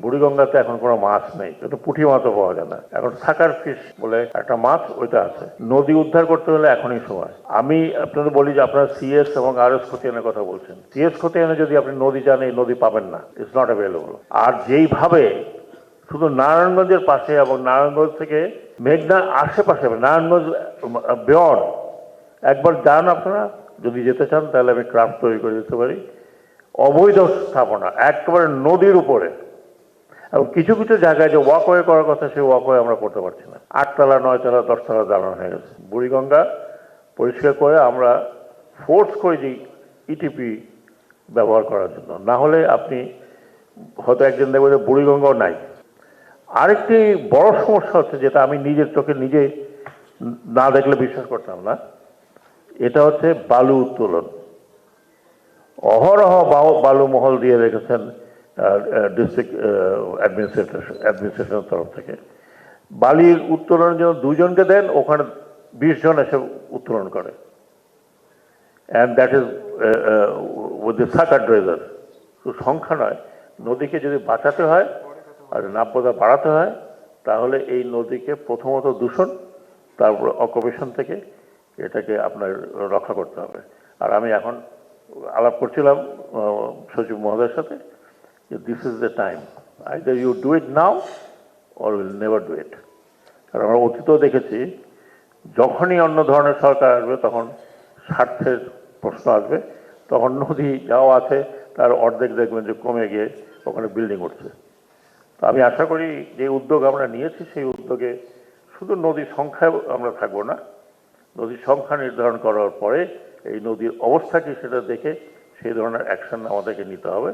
বুড়িগঙ্গাতে এখন কোনো মাছ নেই, কিন্তু পুঁটি মাছও পাওয়া যায় না। এখন থাকার ফিশ বলে একটা মাছ, ওইটা আছে। নদী উদ্ধার করতে হলে এখনই সময়। আমি আপনাদের বলি যে আপনারা সিএস এবং আরএস খতিয়ানের কথা বলছেন। সিএস খতিয়ানে যদি আপনি নদী যান, এই নদী পাবেন না, ইটস নট অ্যাভেলেবল। আর যেইভাবে শুধু নারায়ণগঞ্জের পাশে এবং নারায়ণগঞ্জ থেকে মেঘনা আশেপাশে, নারায়ণগঞ্জ বিয়ন্ড, একবার যান আপনারা, যদি যেতে চান তাহলে আমি ক্রাফট তৈরি করে দিতে পারি। অবৈধ স্থাপনা একেবারে নদীর উপরে, এবং কিছু কিছু জায়গায় যে ওয়াকওয়ে করার কথা, সেই ওয়াকওয়ে আমরা করতে পারছি না। 8তলা 9তলা 10তলা দাঁড়ানো হয়ে গেছে। বুড়িগঙ্গা পরিষ্কার করে আমরা ফোর্স করি যে ইটিপি ব্যবহার করার জন্য, না হলে আপনি হয়তো একদিন দেখবেন যে বুড়িগঙ্গাও নাই। আরেকটি বড় সমস্যা হচ্ছে, যেটা আমি নিজের চোখে নিজে না দেখলে বিশ্বাস করতাম না, এটা হচ্ছে বালু উত্তোলন। অহরহ বালু মহল দিয়ে রেখেছেন ডিস্ট্রিক্ট অ্যাডমিনিস্ট্রেশনের তরফ থেকে। বালির উত্তোলনের জন্য 2 জনকে দেন, ওখানে 20 জন এসে উত্তোলন করে। And that is with the Sarkar dredger. শুধু সংখ্যা নয়, নদীকে যদি বাঁচাতে হয় আর নাব্যতা বাড়াতে হয়, তাহলে এই নদীকে প্রথমত দূষণ, তারপর অকুপেশন থেকে এটাকে আপনার রক্ষা করতে হবে। আর আমি এখন আলাপ করছিলাম সচিব মহোদয়ের সাথে, this is the time, either you do it now or will never do it. কারণ আমরা অতীতেও দেখেছি, যখনই অন্য ধরনের সরকার আসবে, তখন স্বার্থের প্রশ্ন আসবে, তখন নদী যাওয়া আছে তার অর্ধেক দেখবেন যে কমে গিয়ে ওখানে বিল্ডিং উঠছে। তো আমি আশা করি যে উদ্যোগ আমরা নিয়েছি, সেই উদ্যোগে শুধু নদীর সংখ্যায় আমরা থাকবো না, নদীর সংখ্যা নির্ধারণ করার পরে এই নদীর অবস্থা কি সেটা দেখে সেই ধরনের অ্যাকশন আমাদেরকে নিতে হবে।